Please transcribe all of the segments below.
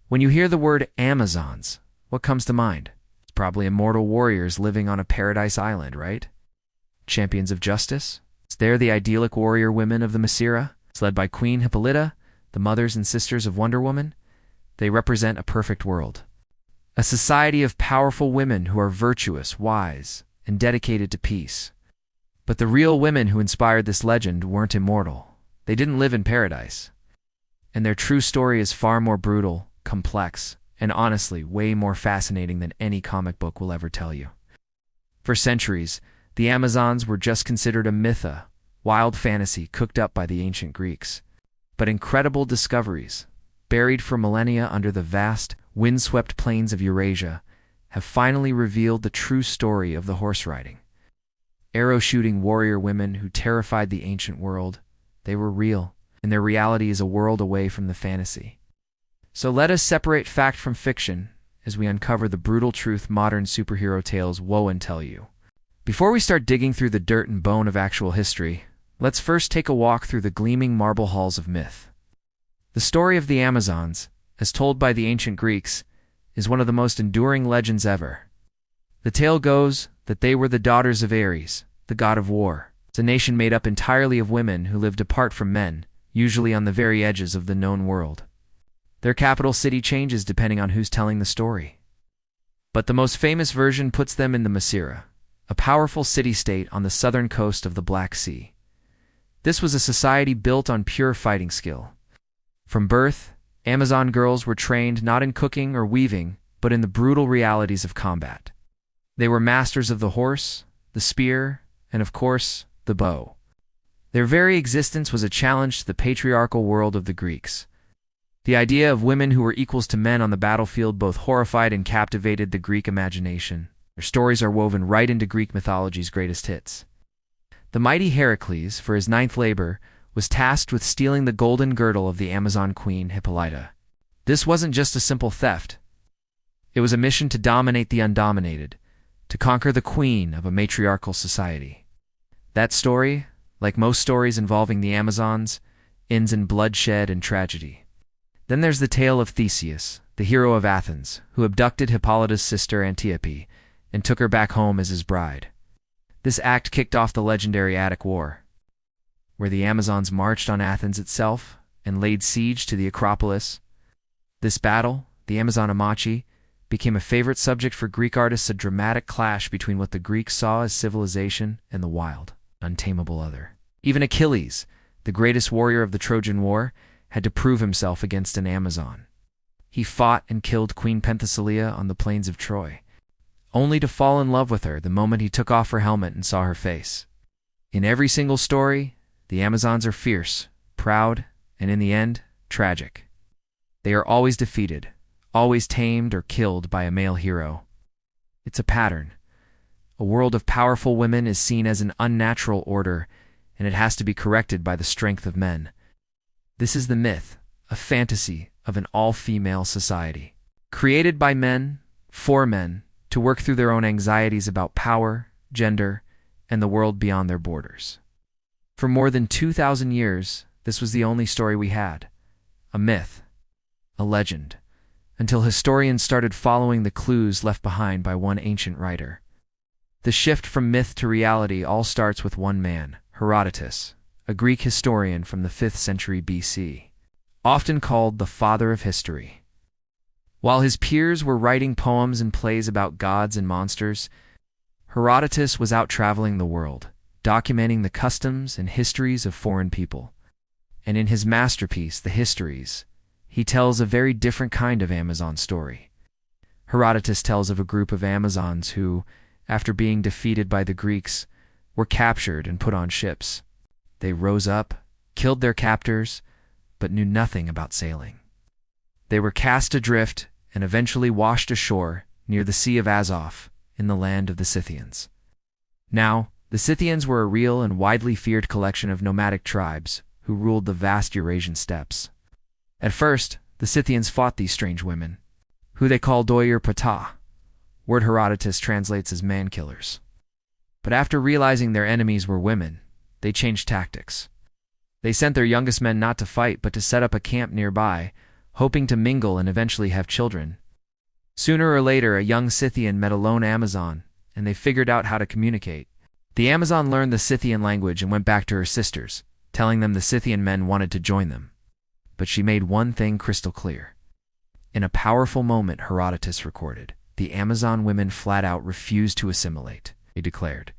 When you hear the word Amazons, what comes to mind? It's probably immortal warriors living on a paradise island, right? Champions of justice? They're the idyllic warrior women of the Masira. It's led by Queen Hippolyta, the mothers and sisters of Wonder Woman. They represent a perfect world. A society of powerful women who are virtuous, wise, and dedicated to peace. But the real women who inspired this legend weren't immortal. They didn't live in paradise. And their true story is far more brutal, complex, and honestly way more fascinating than any comic book will ever tell you. For centuries, the Amazons were just considered a myth, a wild fantasy cooked up by the ancient Greeks. But incredible discoveries, buried for millennia under the vast, windswept plains of Eurasia, have finally revealed the true story of the horse riding. Arrow-shooting warrior women who terrified the ancient world, they were real, and their reality is a world away from the fantasy. So let us separate fact from fiction as we uncover the brutal truth modern superhero tales woe and tell you. Before we start digging through the dirt and bone of actual history, let's first take a walk through the gleaming marble halls of myth. The story of the Amazons, as told by the ancient Greeks, is one of the most enduring legends ever. The tale goes that they were the daughters of Ares, the god of war. It's a nation made up entirely of women who lived apart from men, usually on the very edges of the known world. Their capital city changes depending on who's telling the story. But the most famous version puts them in the Masira, a powerful city-state on the southern coast of the Black Sea. This was a society built on pure fighting skill. From birth, Amazon girls were trained not in cooking or weaving, but in the brutal realities of combat. They were masters of the horse, the spear, and of course, the bow. Their very existence was a challenge to the patriarchal world of the Greeks. The idea of women who were equals to men on the battlefield both horrified and captivated the Greek imagination. Their stories are woven right into Greek mythology's greatest hits. The mighty Heracles, for his 9th labor, was tasked with stealing the golden girdle of the Amazon queen Hippolyta. This wasn't just a simple theft. It was a mission to dominate the undominated, to conquer the queen of a matriarchal society. That story, like most stories involving the Amazons, ends in bloodshed and tragedy. Then there's the tale of Theseus, the hero of Athens, who abducted Hippolyta's sister Antiope and took her back home as his bride. This act kicked off the legendary Attic War, where the Amazons marched on Athens itself and laid siege to the Acropolis. This battle, the Amazon Amachi, became a favorite subject for Greek artists, a dramatic clash between what the Greeks saw as civilization and the wild, untamable other. Even Achilles, the greatest warrior of the Trojan War, had to prove himself against an Amazon. He fought and killed Queen Penthesilea on the plains of Troy, only to fall in love with her the moment he took off her helmet and saw her face. In every single story, the Amazons are fierce, proud, and in the end, tragic. They are always defeated, always tamed or killed by a male hero. It's a pattern. A world of powerful women is seen as an unnatural order, and it has to be corrected by the strength of men. This is the myth, a fantasy of an all-female society, created by men, for men, to work through their own anxieties about power, gender, and the world beyond their borders. For more than 2,000 years, this was the only story we had. A myth, a legend, until historians started following the clues left behind by one ancient writer. The shift from myth to reality all starts with one man, Herodotus, a Greek historian from the 5th century BC, often called the father of history. While his peers were writing poems and plays about gods and monsters, Herodotus was out traveling the world, documenting the customs and histories of foreign people. And in his masterpiece, The Histories, he tells a very different kind of Amazon story. Herodotus tells of a group of Amazons who, after being defeated by the Greeks, were captured and put on ships. They rose up, killed their captors, but knew nothing about sailing. They were cast adrift and eventually washed ashore near the Sea of Azov in the land of the Scythians. Now, the Scythians were a real and widely feared collection of nomadic tribes who ruled the vast Eurasian steppes. At first, the Scythians fought these strange women, who they called doir pata, word Herodotus translates as man-killers. But after realizing their enemies were women, they changed tactics. They sent their youngest men not to fight but to set up a camp nearby, hoping to mingle and eventually have children. Sooner or later, a young Scythian met a lone Amazon, and they figured out how to communicate. The Amazon learned the Scythian language and went back to her sisters, telling them the Scythian men wanted to join them. But she made one thing crystal clear. In a powerful moment Herodotus recorded, the Amazon women flat out refused to assimilate. They declared,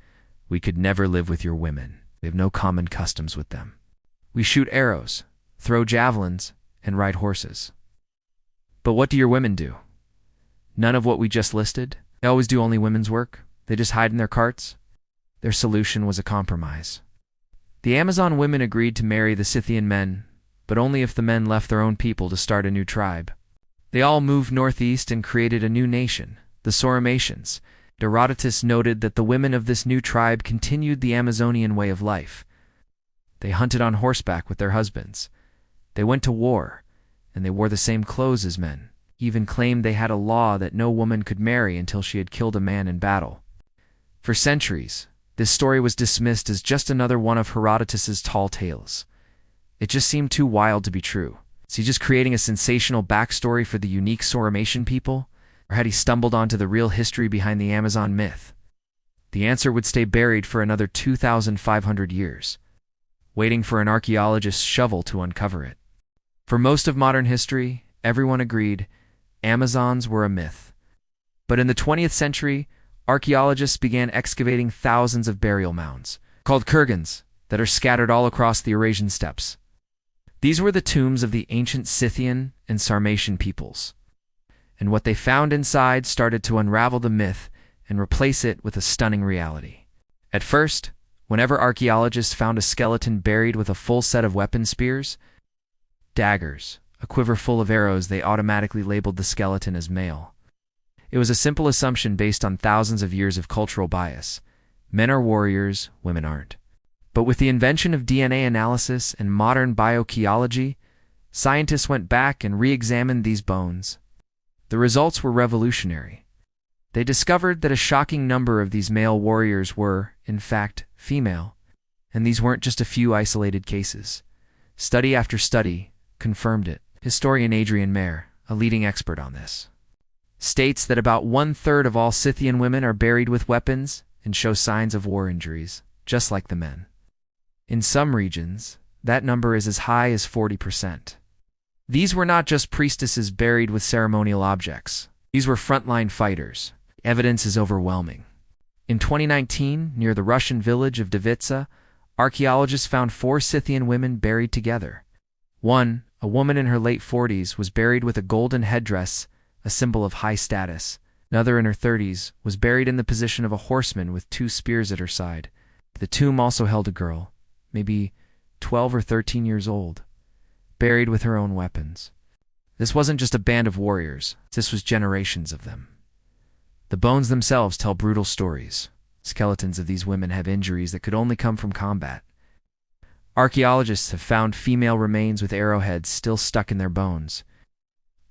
"We could never live with your women. We have no common customs with them. We shoot arrows, throw javelins, and ride horses." But what do your women do? None of what we just listed? They always do only women's work? They just hide in their carts? Their solution was a compromise. The Amazon women agreed to marry the Scythian men, but only if the men left their own people to start a new tribe. They all moved northeast and created a new nation, the Sauromations. Herodotus noted that the women of this new tribe continued the Amazonian way of life. They hunted on horseback with their husbands. They went to war, and they wore the same clothes as men. He even claimed they had a law that no woman could marry until she had killed a man in battle. For centuries, this story was dismissed as just another one of Herodotus's tall tales. It just seemed too wild to be true. Is he just creating a sensational backstory for the unique Sauromatian people? Or had he stumbled onto the real history behind the Amazon myth? The answer would stay buried for another 2,500 years, waiting for an archaeologist's shovel to uncover it. For most of modern history, everyone agreed Amazons were a myth. But in the 20th century, archaeologists began excavating thousands of burial mounds, called kurgans, that are scattered all across the Eurasian steppes. These were the tombs of the ancient Scythian and Sarmatian peoples. And what they found inside started to unravel the myth and replace it with a stunning reality. At first, whenever archaeologists found a skeleton buried with a full set of weapon spears, daggers, a quiver full of arrows, they automatically labeled the skeleton as male. It was a simple assumption based on thousands of years of cultural bias. Men are warriors, women aren't. But with the invention of DNA analysis and modern bioarchaeology, scientists went back and re-examined these bones. The results were revolutionary. They discovered that a shocking number of these male warriors were, in fact, female, and these weren't just a few isolated cases. Study after study confirmed it. Historian Adrian Mayer, a leading expert on this, states that about 1/3 of all Scythian women are buried with weapons and show signs of war injuries, just like the men. In some regions, that number is as high as 40%. These were not just priestesses buried with ceremonial objects. These were frontline fighters. Evidence is overwhelming. In 2019, near the Russian village of Devitsa, archaeologists found 4 Scythian women buried together. One, a woman in her late 40s, was buried with a golden headdress, a symbol of high status. Another in her 30s was buried in the position of a horseman with 2 spears at her side. The tomb also held a girl, maybe 12 or 13 years old, buried with her own weapons. This wasn't just a band of warriors, this was generations of them. The bones themselves tell brutal stories. Skeletons of these women have injuries that could only come from combat. Archaeologists have found female remains with arrowheads still stuck in their bones.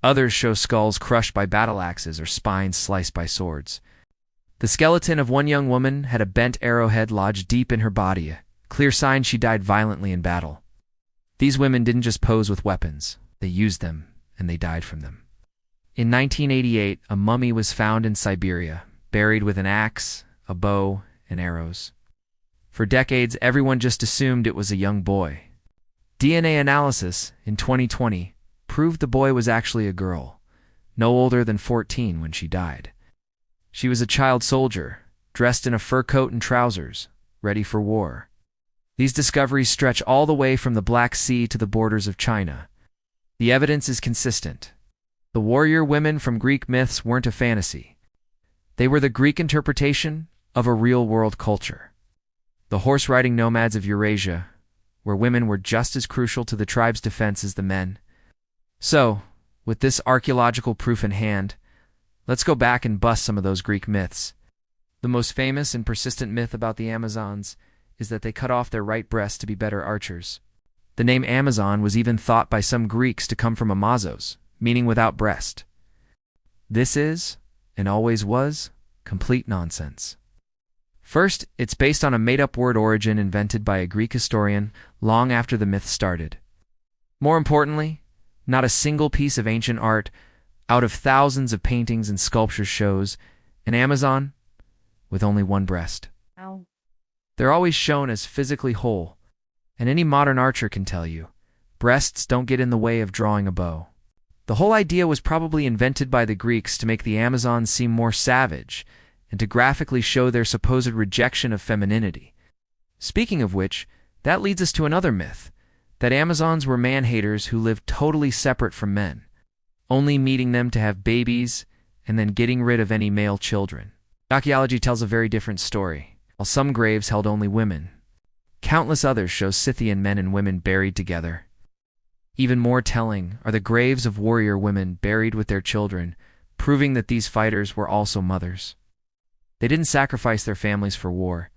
Others show skulls crushed by battle axes or spines sliced by swords. The skeleton of one young woman had a bent arrowhead lodged deep in her body, a clear sign she died violently in battle. These women didn't just pose with weapons, they used them, and they died from them. In 1988, a mummy was found in Siberia, buried with an axe, a bow, and arrows. For decades, everyone just assumed it was a young boy. DNA analysis, in 2020, proved the boy was actually a girl, no older than 14 when she died. She was a child soldier, dressed in a fur coat and trousers, ready for war. These discoveries stretch all the way from the Black Sea to the borders of China. The evidence is consistent. The warrior women from Greek myths weren't a fantasy. They were the Greek interpretation of a real-world culture. The horse-riding nomads of Eurasia, where women were just as crucial to the tribe's defense as the men. So, with this archaeological proof in hand, let's go back and bust some of those Greek myths. The most famous and persistent myth about the Amazons is that they cut off their right breast to be better archers. The name Amazon was even thought by some Greeks to come from Amazos, meaning without breast. This is, and always was, complete nonsense. First, it's based on a made-up word origin invented by a Greek historian long after the myth started. More importantly, Not a single piece of ancient art, out of thousands of paintings and sculptures, shows an Amazon with only one breast. Ow. They're always shown as physically whole, and any modern archer can tell you, breasts don't get in the way of drawing a bow. The whole idea was probably invented by the Greeks to make the Amazons seem more savage and to graphically show their supposed rejection of femininity. Speaking of which, that leads us to another myth, that Amazons were man-haters who lived totally separate from men, only meeting them to have babies and then getting rid of any male children. Archaeology tells a very different story. While some graves held only women, countless others show Scythian men and women buried together. Even more telling are the graves of warrior women buried with their children, proving that these fighters were also mothers. They didn't sacrifice their families for war.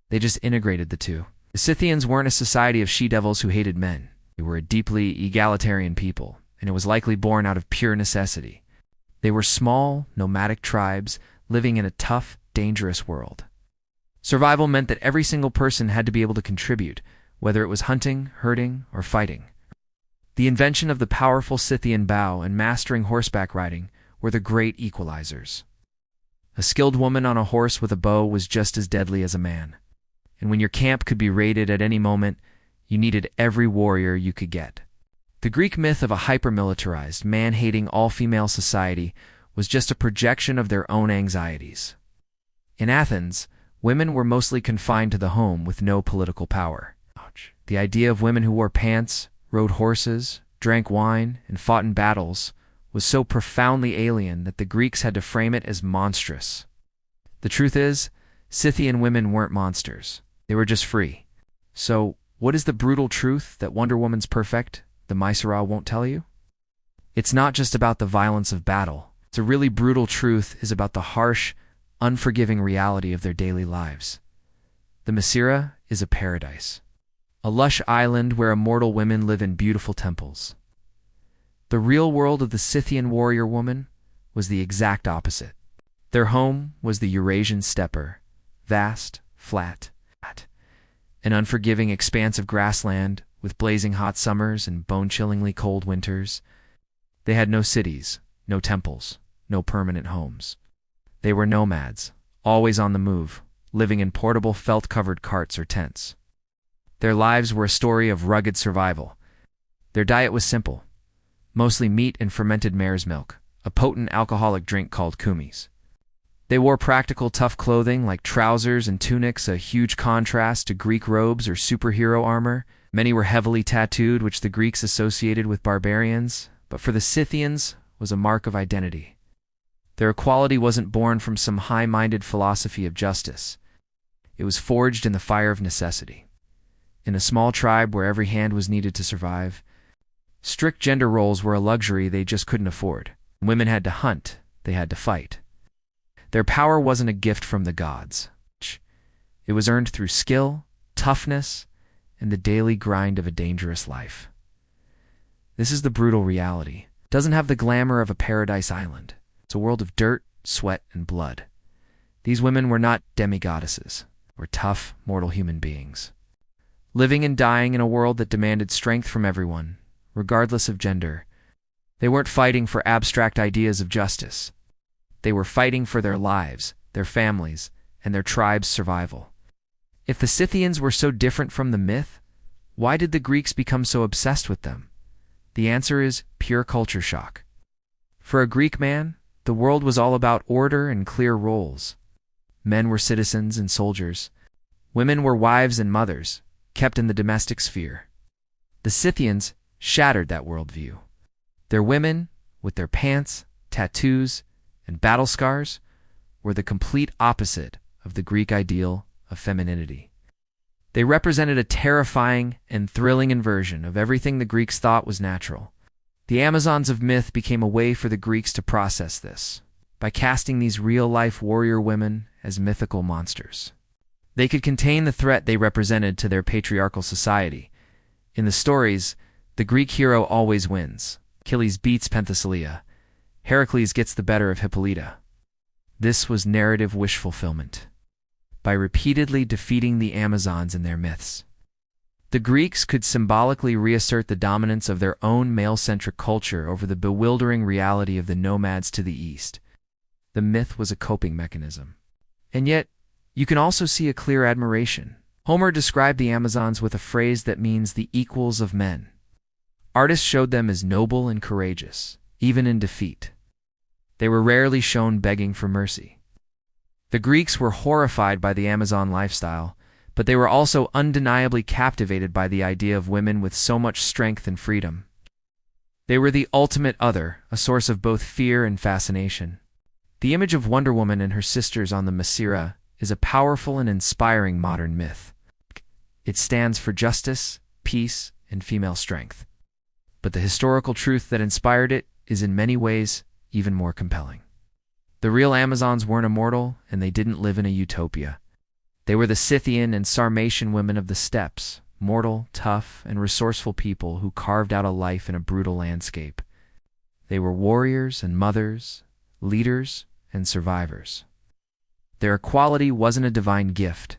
They just integrated the two. The Scythians weren't a society of she-devils who hated men. They were a deeply egalitarian people, and it was likely born out of pure necessity. They were small, nomadic tribes living in a tough, dangerous world. Survival meant that every single person had to be able to contribute, whether it was hunting, herding, or fighting. The invention of the powerful Scythian bow and mastering horseback riding were the great equalizers. A skilled woman on a horse with a bow was just as deadly as a man. And when your camp could be raided at any moment, you needed every warrior you could get. The Greek myth of a hyper-militarized, man-hating, all-female society was just a projection of their own anxieties. In Athens, women were mostly confined to the home with no political power. The idea of women who wore pants, rode horses, drank wine, and fought in battles was so profoundly alien that the Greeks had to frame it as monstrous. The truth is, Scythian women weren't monsters. They were just free. So, what is the brutal truth that Wonder Woman's perfect, the Mythology won't tell you? It's not just about the violence of battle. The really brutal truth is about the harsh, unforgiving reality of their daily lives. The Mythology is a paradise, a lush island where immortal women live in beautiful temples. The real world of the Scythian warrior woman was the exact opposite. Their home was the Eurasian steppe, vast, flat, an unforgiving expanse of grassland with blazing hot summers and bone-chillingly cold winters. They had no cities, no temples, no permanent homes. They were nomads, always on the move, living in portable felt-covered carts or tents. Their lives were a story of rugged survival. Their diet was simple, mostly meat and fermented mare's milk, a potent alcoholic drink called kumis. They wore practical, tough clothing like trousers and tunics, a huge contrast to Greek robes or superhero armor. Many were heavily tattooed, which the Greeks associated with barbarians, but for the Scythians was a mark of identity. Their equality wasn't born from some high-minded philosophy of justice. It was forged in the fire of necessity. In a small tribe where every hand was needed to survive, strict gender roles were a luxury they just couldn't afford. Women had to hunt, they had to fight. Their power wasn't a gift from the gods. It was earned through skill, toughness, and the daily grind of a dangerous life. This is the brutal reality. It doesn't have the glamour of a paradise island. It's a world of dirt, sweat, and blood. These women were not demigoddesses. They were tough, mortal human beings, living and dying in a world that demanded strength from everyone, regardless of gender. They weren't fighting for abstract ideas of justice. They were fighting for their lives, their families, and their tribe's survival. If the Scythians were so different from the myth, why did the Greeks become so obsessed with them? The answer is pure culture shock. For a Greek man, the world was all about order and clear roles. Men were citizens and soldiers. Women were wives and mothers, kept in the domestic sphere. The Scythians shattered that worldview. Their women, with their pants, tattoos, and battle scars, were the complete opposite of the Greek ideal of femininity. They represented a terrifying and thrilling inversion of everything the Greeks thought was natural. The Amazons of myth became a way for the Greeks to process this, by casting these real-life warrior women as mythical monsters. They could contain the threat they represented to their patriarchal society. In the stories, the Greek hero always wins. Achilles beats Penthesilea. Heracles gets the better of Hippolyta. This was narrative wish fulfillment, by repeatedly defeating the Amazons in their myths. The The Greeks could symbolically reassert the dominance of their own male-centric culture over the bewildering reality of the nomads to the east. The myth was a coping mechanism. And yet, you can also see a clear admiration. Homer described the Amazons with a phrase that means the equals of men. Artists showed them as noble and courageous, even in defeat. They were rarely shown begging for mercy. The Greeks were horrified by the Amazon lifestyle, but they were also undeniably captivated by the idea of women with so much strength and freedom. They were the ultimate other, a source of both fear and fascination. The image of Wonder Woman and her sisters on the Masira is a powerful and inspiring modern myth. It stands for justice, peace, and female strength. But the historical truth that inspired it is in many ways even more compelling. The real Amazons weren't immortal, and they didn't live in a utopia. They were the Scythian and Sarmatian women of the steppes, mortal, tough, and resourceful people who carved out a life in a brutal landscape. They were warriors and mothers, leaders and survivors. Their equality wasn't a divine gift,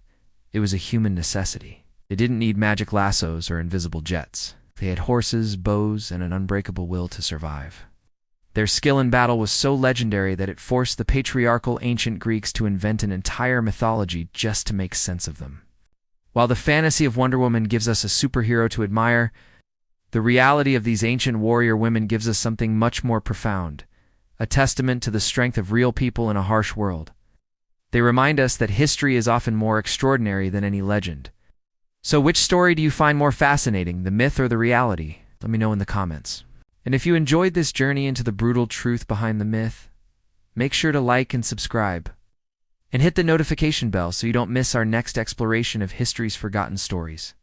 it was a human necessity. They didn't need magic lassos or invisible jets. They had horses, bows, and an unbreakable will to survive. Their skill in battle was so legendary that it forced the patriarchal ancient Greeks to invent an entire mythology just to make sense of them. While the fantasy of Wonder Woman gives us a superhero to admire, the reality of these ancient warrior women gives us something much more profound, a testament to the strength of real people in a harsh world. They remind us that history is often more extraordinary than any legend. So which story do you find more fascinating, the myth or the reality? Let me know in the comments. And if you enjoyed this journey into the brutal truth behind the myth, make sure to like and subscribe. And hit the notification bell so you don't miss our next exploration of history's forgotten stories.